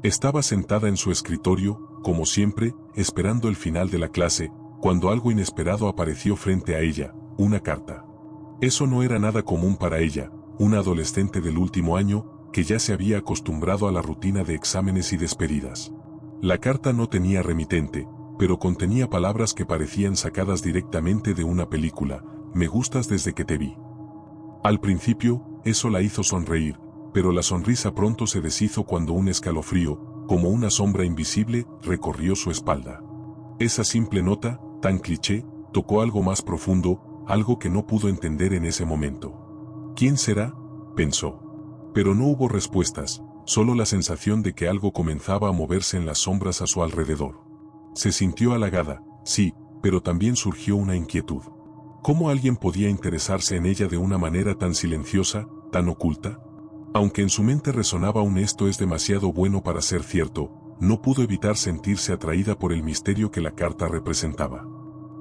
Estaba sentada en su escritorio, como siempre, esperando el final de la clase, cuando algo inesperado apareció frente a ella, una carta. Eso no era nada común para ella, una adolescente del último año, que ya se había acostumbrado a la rutina de exámenes y despedidas. La carta no tenía remitente, pero contenía palabras que parecían sacadas directamente de una película: me gustas desde que te vi. Al principio, eso la hizo sonreír, pero la sonrisa pronto se deshizo cuando un escalofrío, como una sombra invisible, recorrió su espalda. Esa simple nota, tan cliché, tocó algo más profundo, algo que no pudo entender en ese momento. ¿Quién será?, pensó. Pero no hubo respuestas, solo la sensación de que algo comenzaba a moverse en las sombras a su alrededor. Se sintió halagada, sí, pero también surgió una inquietud. ¿Cómo alguien podía interesarse en ella de una manera tan silenciosa, tan oculta? Aunque en su mente resonaba un esto es demasiado bueno para ser cierto, no pudo evitar sentirse atraída por el misterio que la carta representaba.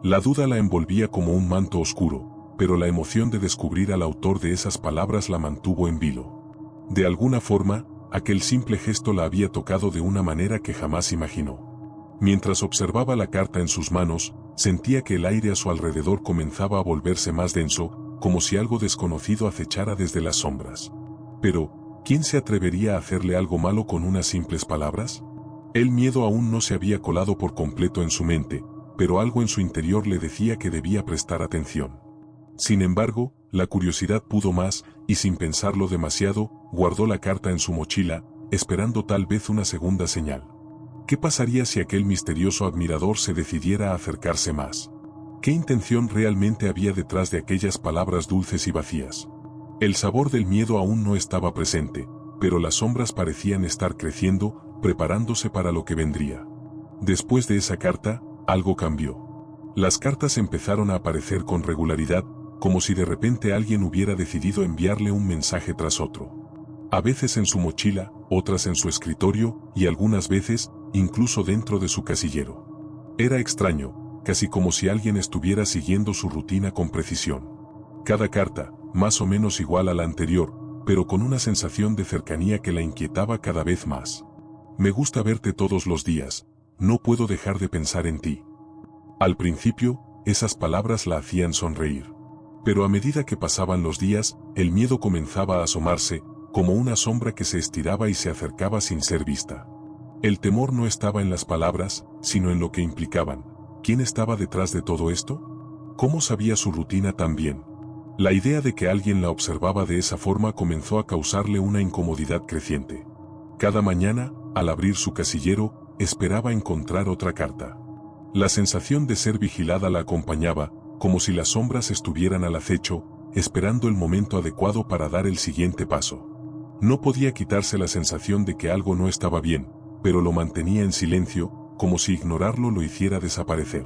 La duda la envolvía como un manto oscuro, pero la emoción de descubrir al autor de esas palabras la mantuvo en vilo. De alguna forma, aquel simple gesto la había tocado de una manera que jamás imaginó. Mientras observaba la carta en sus manos, sentía que el aire a su alrededor comenzaba a volverse más denso, como si algo desconocido acechara desde las sombras. Pero, ¿quién se atrevería a hacerle algo malo con unas simples palabras? El miedo aún no se había colado por completo en su mente, pero algo en su interior le decía que debía prestar atención. Sin embargo, la curiosidad pudo más, y sin pensarlo demasiado, guardó la carta en su mochila, esperando tal vez una segunda señal. ¿Qué pasaría si aquel misterioso admirador se decidiera a acercarse más? ¿Qué intención realmente había detrás de aquellas palabras dulces y vacías? El sabor del miedo aún no estaba presente, pero las sombras parecían estar creciendo, preparándose para lo que vendría. Después de esa carta, algo cambió. Las cartas empezaron a aparecer con regularidad, como si de repente alguien hubiera decidido enviarle un mensaje tras otro. A veces en su mochila, otras en su escritorio, y algunas veces, incluso dentro de su casillero. Era extraño, casi como si alguien estuviera siguiendo su rutina con precisión. Cada carta, más o menos igual a la anterior, pero con una sensación de cercanía que la inquietaba cada vez más. Me gusta verte todos los días, no puedo dejar de pensar en ti. Al principio, esas palabras la hacían sonreír. Pero a medida que pasaban los días, el miedo comenzaba a asomarse, como una sombra que se estiraba y se acercaba sin ser vista. El temor no estaba en las palabras, sino en lo que implicaban. ¿Quién estaba detrás de todo esto? ¿Cómo sabía su rutina tan bien? La idea de que alguien la observaba de esa forma comenzó a causarle una incomodidad creciente. Cada mañana, al abrir su casillero, esperaba encontrar otra carta. La sensación de ser vigilada la acompañaba, como si las sombras estuvieran al acecho, esperando el momento adecuado para dar el siguiente paso. No podía quitarse la sensación de que algo no estaba bien, pero lo mantenía en silencio, como si ignorarlo lo hiciera desaparecer.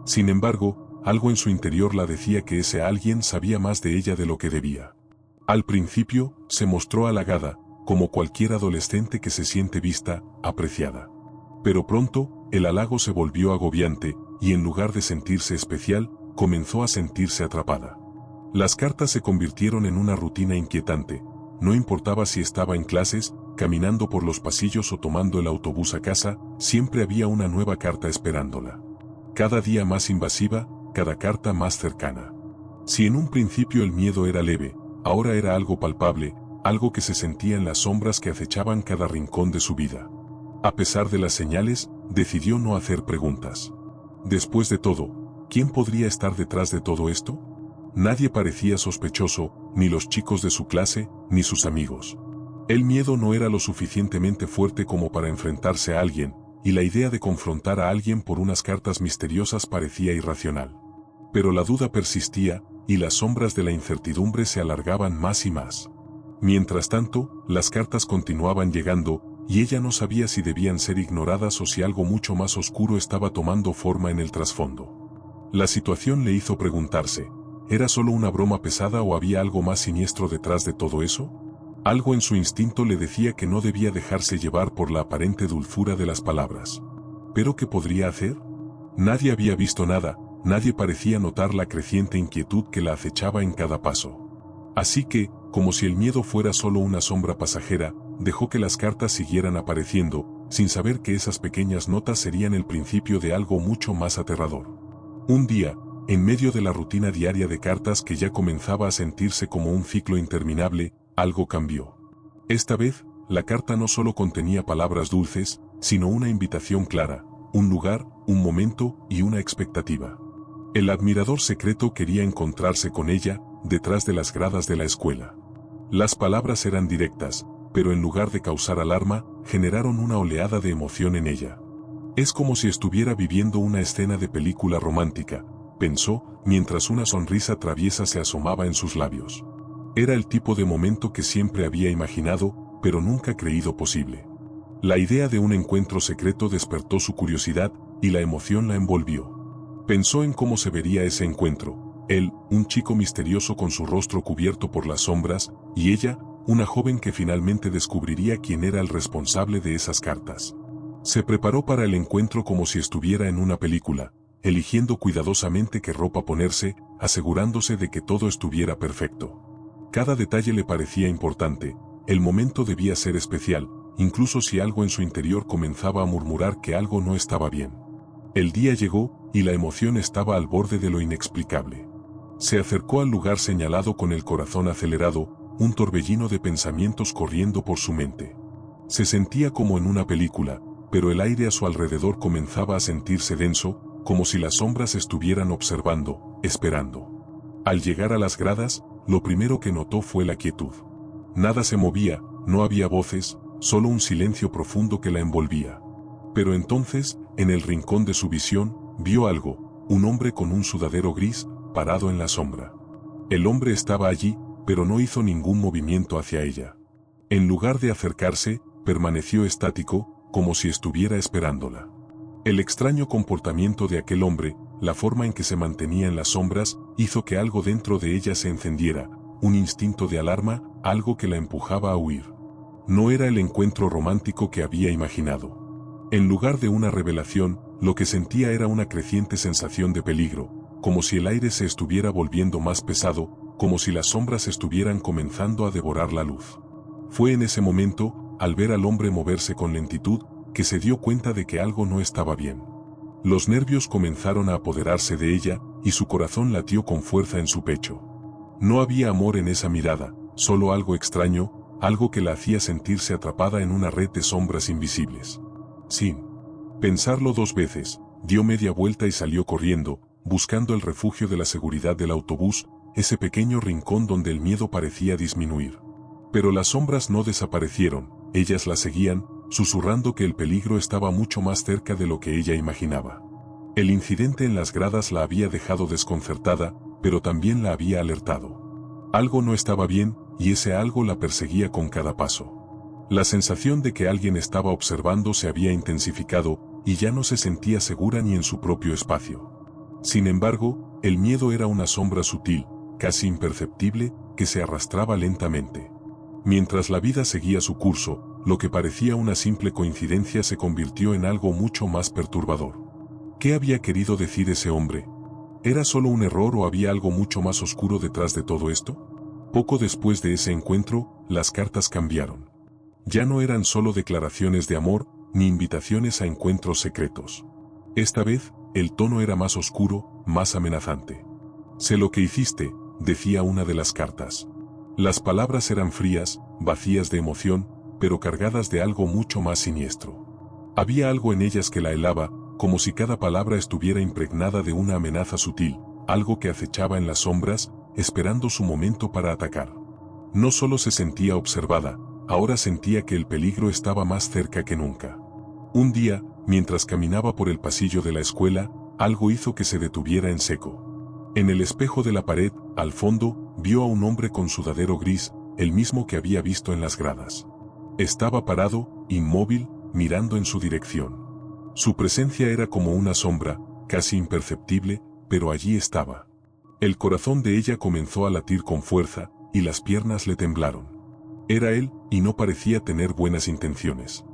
Sin embargo, algo en su interior la decía que ese alguien sabía más de ella de lo que debía. Al principio, se mostró halagada, como cualquier adolescente que se siente vista, apreciada. Pero pronto, el halago se volvió agobiante, y en lugar de sentirse especial, comenzó a sentirse atrapada. Las cartas se convirtieron en una rutina inquietante. No importaba si estaba en clases, caminando por los pasillos o tomando el autobús a casa, siempre había una nueva carta esperándola. Cada día más invasiva, cada carta más cercana. Si en un principio el miedo era leve, ahora era algo palpable, algo que se sentía en las sombras que acechaban cada rincón de su vida. A pesar de las señales, decidió no hacer preguntas. Después de todo, ¿quién podría estar detrás de todo esto? Nadie parecía sospechoso, ni los chicos de su clase, ni sus amigos. El miedo no era lo suficientemente fuerte como para enfrentarse a alguien, y la idea de confrontar a alguien por unas cartas misteriosas parecía irracional. Pero la duda persistía, y las sombras de la incertidumbre se alargaban más y más. Mientras tanto, las cartas continuaban llegando, y ella no sabía si debían ser ignoradas o si algo mucho más oscuro estaba tomando forma en el trasfondo. La situación le hizo preguntarse, ¿era solo una broma pesada o había algo más siniestro detrás de todo eso? Algo en su instinto le decía que no debía dejarse llevar por la aparente dulzura de las palabras. ¿Pero qué podría hacer? Nadie había visto nada, nadie parecía notar la creciente inquietud que la acechaba en cada paso. Así que, como si el miedo fuera solo una sombra pasajera, dejó que las cartas siguieran apareciendo, sin saber que esas pequeñas notas serían el principio de algo mucho más aterrador. Un día, en medio de la rutina diaria de cartas que ya comenzaba a sentirse como un ciclo interminable, algo cambió. Esta vez, la carta no solo contenía palabras dulces, sino una invitación clara, un lugar, un momento y una expectativa. El admirador secreto quería encontrarse con ella, detrás de las gradas de la escuela. Las palabras eran directas, pero en lugar de causar alarma, generaron una oleada de emoción en ella. Es como si estuviera viviendo una escena de película romántica, pensó, mientras una sonrisa traviesa se asomaba en sus labios. Era el tipo de momento que siempre había imaginado, pero nunca creído posible. La idea de un encuentro secreto despertó su curiosidad, y la emoción la envolvió. Pensó en cómo se vería ese encuentro. Él, un chico misterioso con su rostro cubierto por las sombras, y ella, una joven que finalmente descubriría quién era el responsable de esas cartas. Se preparó para el encuentro como si estuviera en una película, eligiendo cuidadosamente qué ropa ponerse, asegurándose de que todo estuviera perfecto. Cada detalle le parecía importante, el momento debía ser especial, incluso si algo en su interior comenzaba a murmurar que algo no estaba bien. El día llegó, y la emoción estaba al borde de lo inexplicable. Se acercó al lugar señalado con el corazón acelerado, un torbellino de pensamientos corriendo por su mente. Se sentía como en una película, pero el aire a su alrededor comenzaba a sentirse denso, como si las sombras estuvieran observando, esperando. Al llegar a las gradas, lo primero que notó fue la quietud. Nada se movía, no había voces, solo un silencio profundo que la envolvía. Pero entonces, en el rincón de su visión, vio algo, un hombre con un sudadero gris, parado en la sombra. El hombre estaba allí, pero no hizo ningún movimiento hacia ella. En lugar de acercarse, permaneció estático, como si estuviera esperándola. El extraño comportamiento de aquel hombre, la forma en que se mantenía en las sombras, hizo que algo dentro de ella se encendiera, un instinto de alarma, algo que la empujaba a huir. No era el encuentro romántico que había imaginado. En lugar de una revelación, lo que sentía era una creciente sensación de peligro, como si el aire se estuviera volviendo más pesado, como si las sombras estuvieran comenzando a devorar la luz. Fue en ese momento, al ver al hombre moverse con lentitud, que se dio cuenta de que algo no estaba bien. Los nervios comenzaron a apoderarse de ella, y su corazón latió con fuerza en su pecho. No había amor en esa mirada, solo algo extraño, algo que la hacía sentirse atrapada en una red de sombras invisibles. Sin pensarlo dos veces, dio media vuelta y salió corriendo, buscando el refugio de la seguridad del autobús, ese pequeño rincón donde el miedo parecía disminuir. Pero las sombras no desaparecieron, ellas la seguían, susurrando que el peligro estaba mucho más cerca de lo que ella imaginaba. El incidente en las gradas la había dejado desconcertada, pero también la había alertado. Algo no estaba bien, y ese algo la perseguía con cada paso. La sensación de que alguien estaba observando se había intensificado, y ya no se sentía segura ni en su propio espacio. Sin embargo, el miedo era una sombra sutil, casi imperceptible, que se arrastraba lentamente. Mientras la vida seguía su curso, lo que parecía una simple coincidencia se convirtió en algo mucho más perturbador. ¿Qué había querido decir ese hombre? ¿Era solo un error o había algo mucho más oscuro detrás de todo esto? Poco después de ese encuentro, las cartas cambiaron. Ya no eran solo declaraciones de amor, ni invitaciones a encuentros secretos. Esta vez, el tono era más oscuro, más amenazante. Sé lo que hiciste, decía una de las cartas. Las palabras eran frías, vacías de emoción, pero cargadas de algo mucho más siniestro. Había algo en ellas que la helaba, como si cada palabra estuviera impregnada de una amenaza sutil, algo que acechaba en las sombras, esperando su momento para atacar. No solo se sentía observada, ahora sentía que el peligro estaba más cerca que nunca. Un día, mientras caminaba por el pasillo de la escuela, algo hizo que se detuviera en seco. En el espejo de la pared, al fondo, vio a un hombre con sudadero gris, el mismo que había visto en las gradas. Estaba parado, inmóvil, mirando en su dirección. Su presencia era como una sombra, casi imperceptible, pero allí estaba. El corazón de ella comenzó a latir con fuerza, y las piernas le temblaron. Era él, y no parecía tener buenas intenciones.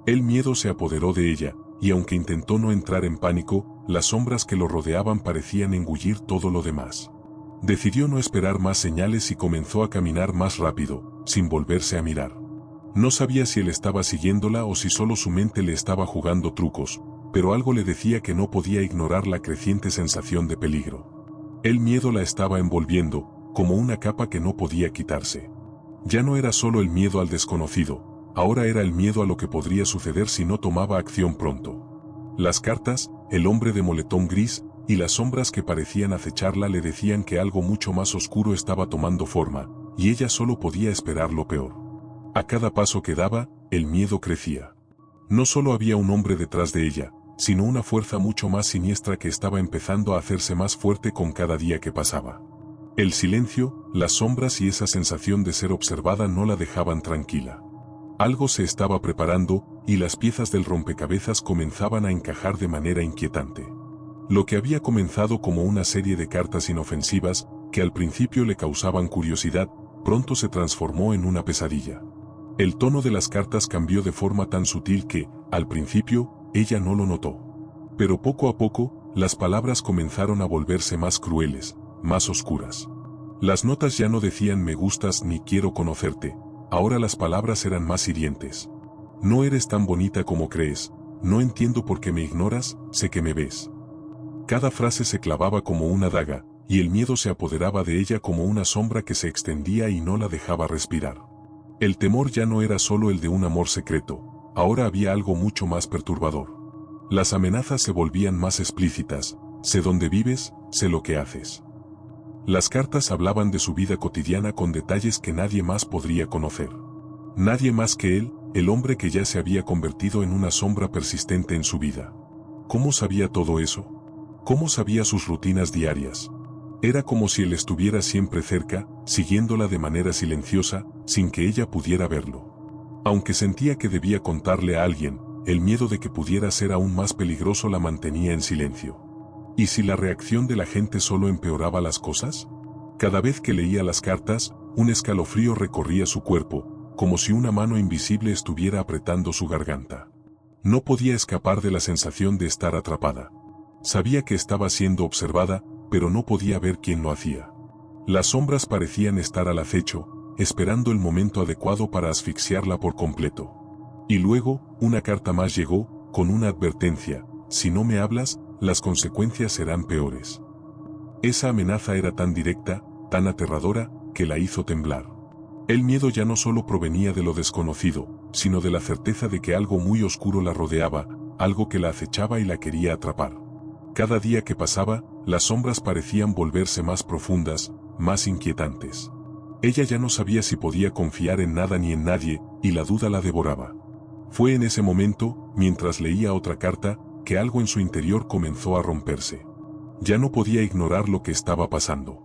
El miedo se apoderó de ella, y aunque intentó no entrar en pánico, las sombras que lo rodeaban parecían engullir todo lo demás. Decidió no esperar más señales y comenzó a caminar más rápido, sin volverse a mirar. No sabía si él estaba siguiéndola o si solo su mente le estaba jugando trucos, pero algo le decía que no podía ignorar la creciente sensación de peligro. El miedo la estaba envolviendo, como una capa que no podía quitarse. Ya no era solo el miedo al desconocido, ahora era el miedo a lo que podría suceder si no tomaba acción pronto. Las cartas, el hombre de moletón gris, y las sombras que parecían acecharla le decían que algo mucho más oscuro estaba tomando forma, y ella solo podía esperar lo peor. A cada paso que daba, el miedo crecía. No solo había un hombre detrás de ella, sino una fuerza mucho más siniestra que estaba empezando a hacerse más fuerte con cada día que pasaba. El silencio, las sombras y esa sensación de ser observada no la dejaban tranquila. Algo se estaba preparando, y las piezas del rompecabezas comenzaban a encajar de manera inquietante. Lo que había comenzado como una serie de cartas inofensivas, que al principio le causaban curiosidad, pronto se transformó en una pesadilla. El tono de las cartas cambió de forma tan sutil que, al principio, ella no lo notó. Pero poco a poco, las palabras comenzaron a volverse más crueles, más oscuras. Las notas ya no decían me gustas ni quiero conocerte, ahora las palabras eran más hirientes. No eres tan bonita como crees, no entiendo por qué me ignoras, sé que me ves. Cada frase se clavaba como una daga, y el miedo se apoderaba de ella como una sombra que se extendía y no la dejaba respirar. El temor ya no era solo el de un amor secreto, ahora había algo mucho más perturbador. Las amenazas se volvían más explícitas, sé dónde vives, sé lo que haces. Las cartas hablaban de su vida cotidiana con detalles que nadie más podría conocer. Nadie más que él, el hombre que ya se había convertido en una sombra persistente en su vida. ¿Cómo sabía todo eso? ¿Cómo sabía sus rutinas diarias? Era como si él estuviera siempre cerca, siguiéndola de manera silenciosa, sin que ella pudiera verlo. Aunque sentía que debía contarle a alguien, el miedo de que pudiera ser aún más peligroso la mantenía en silencio. ¿Y si la reacción de la gente solo empeoraba las cosas? Cada vez que leía las cartas, un escalofrío recorría su cuerpo, como si una mano invisible estuviera apretando su garganta. No podía escapar de la sensación de estar atrapada. Sabía que estaba siendo observada, pero no podía ver quién lo hacía. Las sombras parecían estar al acecho, esperando el momento adecuado para asfixiarla por completo. Y luego, una carta más llegó, con una advertencia: si no me hablas, las consecuencias serán peores. Esa amenaza era tan directa, tan aterradora, que la hizo temblar. El miedo ya no solo provenía de lo desconocido, sino de la certeza de que algo muy oscuro la rodeaba, algo que la acechaba y la quería atrapar. Cada día que pasaba, las sombras parecían volverse más profundas, más inquietantes. Ella ya no sabía si podía confiar en nada ni en nadie, y la duda la devoraba. Fue en ese momento, mientras leía otra carta, que algo en su interior comenzó a romperse. Ya no podía ignorar lo que estaba pasando.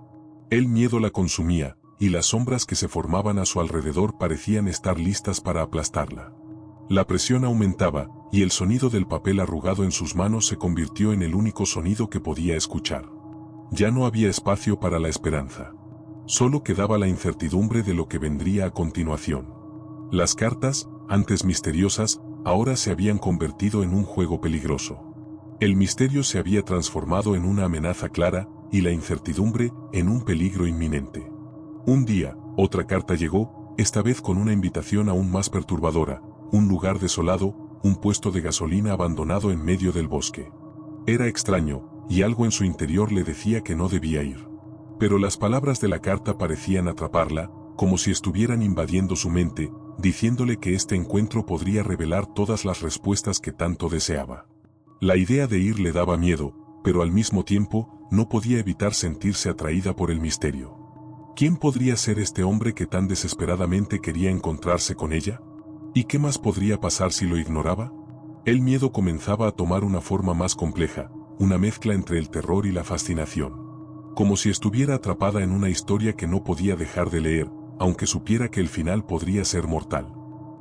El miedo la consumía, y las sombras que se formaban a su alrededor parecían estar listas para aplastarla. La presión aumentaba, y el sonido del papel arrugado en sus manos se convirtió en el único sonido que podía escuchar. Ya no había espacio para la esperanza. Solo quedaba la incertidumbre de lo que vendría a continuación. Las cartas, antes misteriosas, ahora se habían convertido en un juego peligroso. El misterio se había transformado en una amenaza clara, y la incertidumbre en un peligro inminente. Un día, otra carta llegó, esta vez con una invitación aún más perturbadora: un lugar desolado, un puesto de gasolina abandonado en medio del bosque. Era extraño, y algo en su interior le decía que no debía ir. Pero las palabras de la carta parecían atraparla, como si estuvieran invadiendo su mente, diciéndole que este encuentro podría revelar todas las respuestas que tanto deseaba. La idea de ir le daba miedo, pero al mismo tiempo, no podía evitar sentirse atraída por el misterio. ¿Quién podría ser este hombre que tan desesperadamente quería encontrarse con ella? ¿Y qué más podría pasar si lo ignoraba? El miedo comenzaba a tomar una forma más compleja, una mezcla entre el terror y la fascinación. Como si estuviera atrapada en una historia que no podía dejar de leer, aunque supiera que el final podría ser mortal.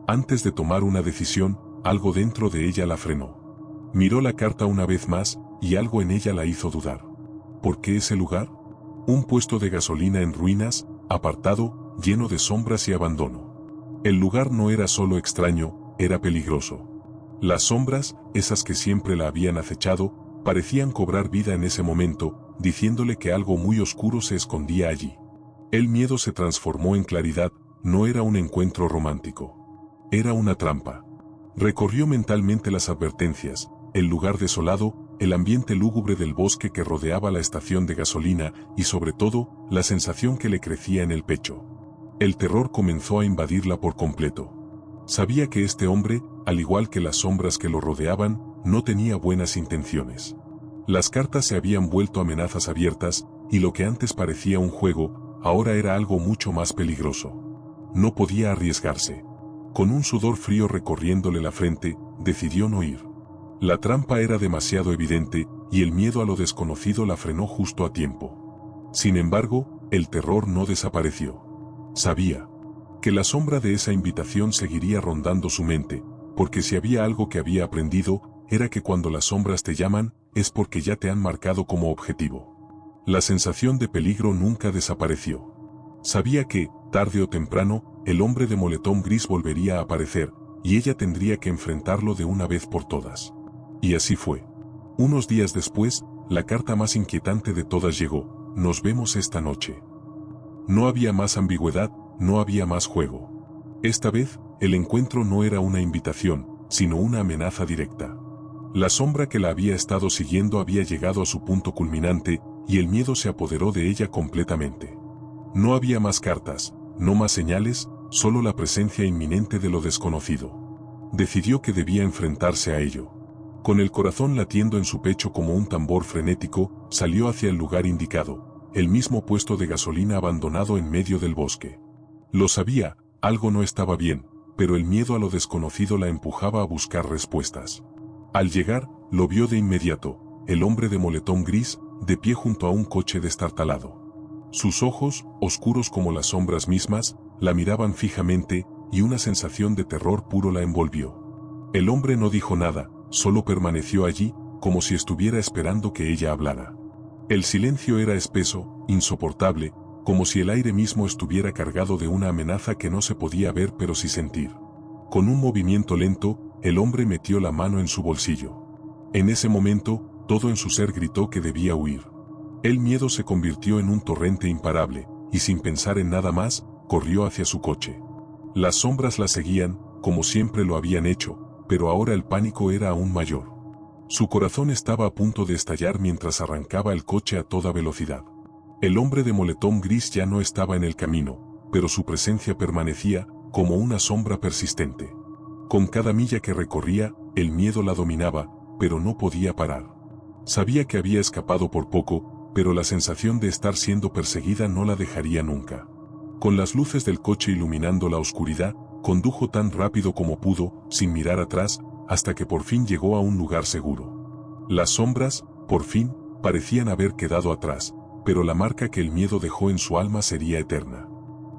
Antes de tomar una decisión, algo dentro de ella la frenó. Miró la carta una vez más, y algo en ella la hizo dudar. ¿Por qué ese lugar? Un puesto de gasolina en ruinas, apartado, lleno de sombras y abandono. El lugar no era solo extraño, era peligroso. Las sombras, esas que siempre la habían acechado, parecían cobrar vida en ese momento, diciéndole que algo muy oscuro se escondía allí. El miedo se transformó en claridad, no era un encuentro romántico. Era una trampa. Recorrió mentalmente las advertencias, el lugar desolado, el ambiente lúgubre del bosque que rodeaba la estación de gasolina y sobre todo, la sensación que le crecía en el pecho. El terror comenzó a invadirla por completo. Sabía que este hombre, al igual que las sombras que lo rodeaban, no tenía buenas intenciones. Las cartas se habían vuelto amenazas abiertas, y lo que antes parecía un juego, ahora era algo mucho más peligroso. No podía arriesgarse. Con un sudor frío recorriéndole la frente, decidió no ir. La trampa era demasiado evidente, y el miedo a lo desconocido la frenó justo a tiempo. Sin embargo, el terror no desapareció. Sabía que la sombra de esa invitación seguiría rondando su mente, porque si había algo que había aprendido, era que cuando las sombras te llaman, es porque ya te han marcado como objetivo. La sensación de peligro nunca desapareció. Sabía que, tarde o temprano, el hombre de moletón gris volvería a aparecer, y ella tendría que enfrentarlo de una vez por todas. Y así fue. Unos días después, la carta más inquietante de todas llegó: nos vemos esta noche. No había más ambigüedad, no había más juego. Esta vez, el encuentro no era una invitación, sino una amenaza directa. La sombra que la había estado siguiendo había llegado a su punto culminante, y el miedo se apoderó de ella completamente. No había más cartas, no más señales, solo la presencia inminente de lo desconocido. Decidió que debía enfrentarse a ello. Con el corazón latiendo en su pecho como un tambor frenético, salió hacia el lugar indicado, el mismo puesto de gasolina abandonado en medio del bosque. Lo sabía, algo no estaba bien, pero el miedo a lo desconocido la empujaba a buscar respuestas. Al llegar, lo vio de inmediato, el hombre de moletón gris, de pie junto a un coche destartalado. Sus ojos, oscuros como las sombras mismas, la miraban fijamente, y una sensación de terror puro la envolvió. El hombre no dijo nada, solo permaneció allí, como si estuviera esperando que ella hablara. El silencio era espeso, insoportable, como si el aire mismo estuviera cargado de una amenaza que no se podía ver pero sí sentir. Con un movimiento lento, el hombre metió la mano en su bolsillo. En ese momento, todo en su ser gritó que debía huir. El miedo se convirtió en un torrente imparable, y sin pensar en nada más, corrió hacia su coche. Las sombras la seguían, como siempre lo habían hecho, pero ahora el pánico era aún mayor. Su corazón estaba a punto de estallar mientras arrancaba el coche a toda velocidad. El hombre de moletón gris ya no estaba en el camino, pero su presencia permanecía, como una sombra persistente. Con cada milla que recorría, el miedo la dominaba, pero no podía parar. Sabía que había escapado por poco, pero la sensación de estar siendo perseguida no la dejaría nunca. Con las luces del coche iluminando la oscuridad, condujo tan rápido como pudo, sin mirar atrás, hasta que por fin llegó a un lugar seguro. Las sombras, por fin, parecían haber quedado atrás, pero la marca que el miedo dejó en su alma sería eterna.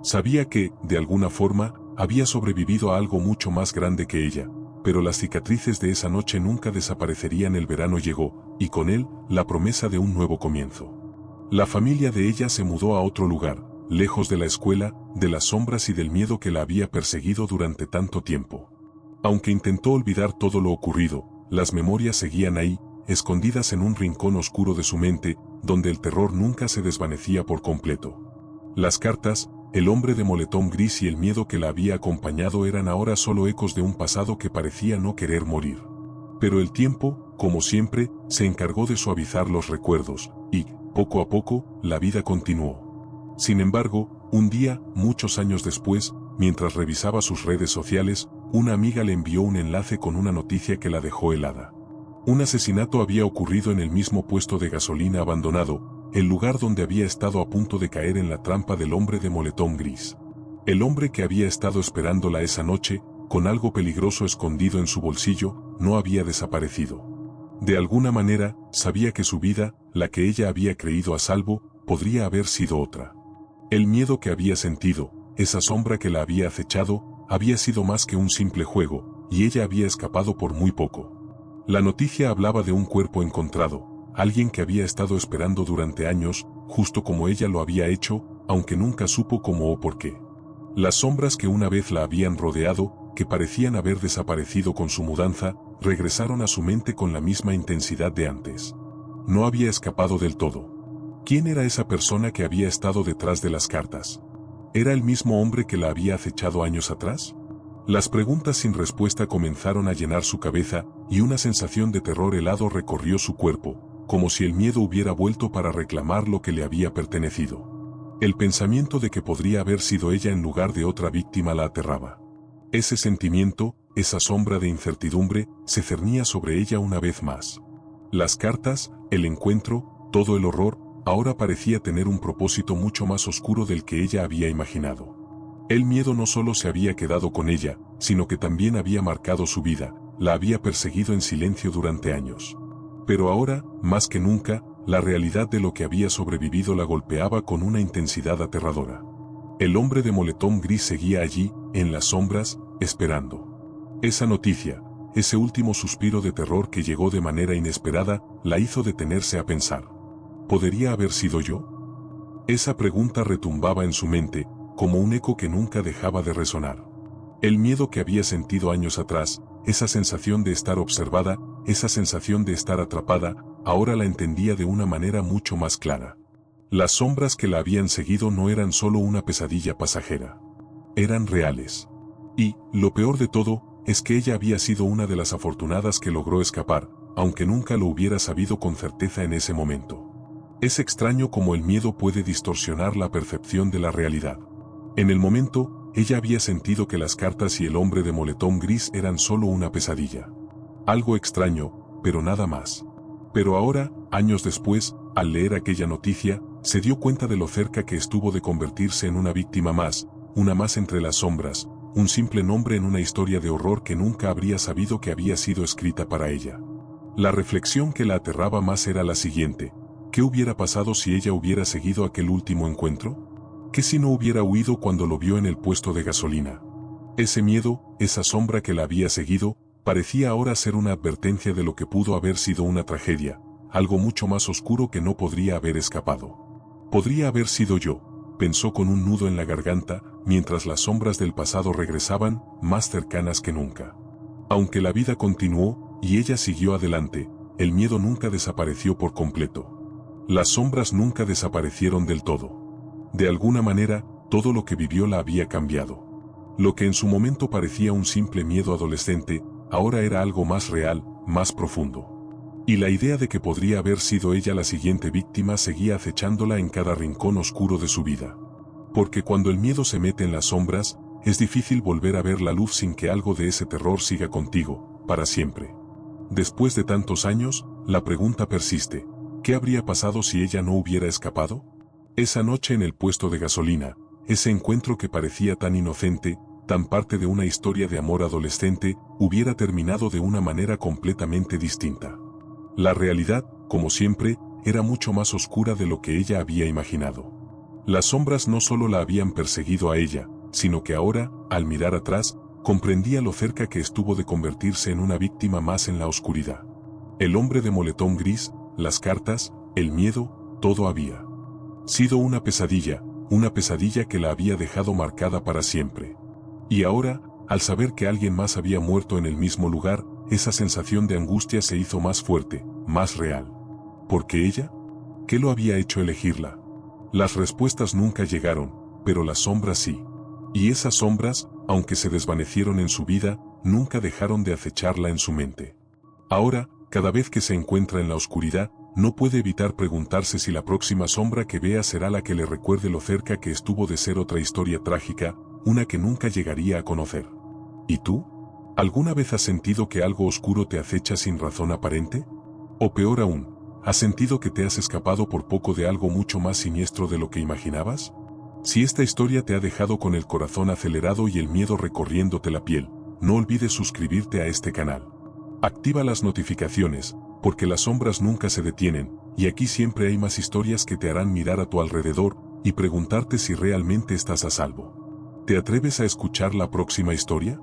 Sabía que, de alguna forma, había sobrevivido a algo mucho más grande que ella, pero las cicatrices de esa noche nunca desaparecerían. El verano llegó, y con él, la promesa de un nuevo comienzo. La familia de ella se mudó a otro lugar, lejos de la escuela, de las sombras y del miedo que la había perseguido durante tanto tiempo. Aunque intentó olvidar todo lo ocurrido, las memorias seguían ahí, escondidas en un rincón oscuro de su mente, donde el terror nunca se desvanecía por completo. Las cartas, el hombre de moletón gris y el miedo que la había acompañado eran ahora solo ecos de un pasado que parecía no querer morir. Pero el tiempo, como siempre, se encargó de suavizar los recuerdos, y, poco a poco, la vida continuó. Sin embargo, un día, muchos años después, mientras revisaba sus redes sociales, una amiga le envió un enlace con una noticia que la dejó helada. Un asesinato había ocurrido en el mismo puesto de gasolina abandonado, el lugar donde había estado a punto de caer en la trampa del hombre de moletón gris. El hombre que había estado esperándola esa noche, con algo peligroso escondido en su bolsillo, no había desaparecido. De alguna manera, sabía que su vida, la que ella había creído a salvo, podría haber sido otra. El miedo que había sentido, esa sombra que la había acechado, había sido más que un simple juego, y ella había escapado por muy poco. La noticia hablaba de un cuerpo encontrado, alguien que había estado esperando durante años, justo como ella lo había hecho, aunque nunca supo cómo o por qué. Las sombras que una vez la habían rodeado, que parecían haber desaparecido con su mudanza, regresaron a su mente con la misma intensidad de antes. No había escapado del todo. ¿Quién era esa persona que había estado detrás de las cartas? ¿Era el mismo hombre que la había acechado años atrás? Las preguntas sin respuesta comenzaron a llenar su cabeza, y una sensación de terror helado recorrió su cuerpo, como si el miedo hubiera vuelto para reclamar lo que le había pertenecido. El pensamiento de que podría haber sido ella en lugar de otra víctima la aterraba. Ese sentimiento, esa sombra de incertidumbre, se cernía sobre ella una vez más. Las cartas, el encuentro, todo el horror, ahora parecía tener un propósito mucho más oscuro del que ella había imaginado. El miedo no solo se había quedado con ella, sino que también había marcado su vida, la había perseguido en silencio durante años. Pero ahora, más que nunca, la realidad de lo que había sobrevivido la golpeaba con una intensidad aterradora. El hombre de moletón gris seguía allí, en las sombras, esperando. Esa noticia, ese último suspiro de terror que llegó de manera inesperada, la hizo detenerse a pensar. ¿Podría haber sido yo? Esa pregunta retumbaba en su mente, como un eco que nunca dejaba de resonar. El miedo que había sentido años atrás, esa sensación de estar observada, esa sensación de estar atrapada, ahora la entendía de una manera mucho más clara. Las sombras que la habían seguido no eran solo una pesadilla pasajera. Eran reales. Y, lo peor de todo, es que ella había sido una de las afortunadas que logró escapar, aunque nunca lo hubiera sabido con certeza en ese momento. Es extraño cómo el miedo puede distorsionar la percepción de la realidad. En el momento, ella había sentido que las cartas y el hombre de moletón gris eran solo una pesadilla. Algo extraño, pero nada más. Pero ahora, años después, al leer aquella noticia, se dio cuenta de lo cerca que estuvo de convertirse en una víctima más, una más entre las sombras, un simple nombre en una historia de horror que nunca habría sabido que había sido escrita para ella. La reflexión que la aterraba más era la siguiente: ¿qué hubiera pasado si ella hubiera seguido aquel último encuentro? ¿Qué si no hubiera huido cuando lo vio en el puesto de gasolina? Ese miedo, esa sombra que la había seguido, parecía ahora ser una advertencia de lo que pudo haber sido una tragedia, algo mucho más oscuro que no podría haber escapado. Podría haber sido yo, pensó con un nudo en la garganta, mientras las sombras del pasado regresaban, más cercanas que nunca. Aunque la vida continuó, y ella siguió adelante, el miedo nunca desapareció por completo. Las sombras nunca desaparecieron del todo. De alguna manera, todo lo que vivió la había cambiado. Lo que en su momento parecía un simple miedo adolescente, ahora era algo más real, más profundo. Y la idea de que podría haber sido ella la siguiente víctima seguía acechándola en cada rincón oscuro de su vida. Porque cuando el miedo se mete en las sombras, es difícil volver a ver la luz sin que algo de ese terror siga contigo, para siempre. Después de tantos años, la pregunta persiste: ¿qué habría pasado si ella no hubiera escapado? Esa noche en el puesto de gasolina, ese encuentro que parecía tan inocente, tan parte de una historia de amor adolescente, hubiera terminado de una manera completamente distinta. La realidad, como siempre, era mucho más oscura de lo que ella había imaginado. Las sombras no solo la habían perseguido a ella, sino que ahora, al mirar atrás, comprendía lo cerca que estuvo de convertirse en una víctima más en la oscuridad. El hombre de moletón gris, las cartas, el miedo, todo había sido una pesadilla que la había dejado marcada para siempre. Y ahora, al saber que alguien más había muerto en el mismo lugar, esa sensación de angustia se hizo más fuerte, más real. ¿Por qué ella? ¿Qué lo había hecho elegirla? Las respuestas nunca llegaron, pero las sombras sí. Y esas sombras, aunque se desvanecieron en su vida, nunca dejaron de acecharla en su mente. Ahora, cada vez que se encuentra en la oscuridad, no puede evitar preguntarse si la próxima sombra que vea será la que le recuerde lo cerca que estuvo de ser otra historia trágica, una que nunca llegaría a conocer. ¿Y tú? ¿Alguna vez has sentido que algo oscuro te acecha sin razón aparente? O peor aún, ¿has sentido que te has escapado por poco de algo mucho más siniestro de lo que imaginabas? Si esta historia te ha dejado con el corazón acelerado y el miedo recorriéndote la piel, no olvides suscribirte a este canal. Activa las notificaciones, porque las sombras nunca se detienen, y aquí siempre hay más historias que te harán mirar a tu alrededor y preguntarte si realmente estás a salvo. ¿Te atreves a escuchar la próxima historia?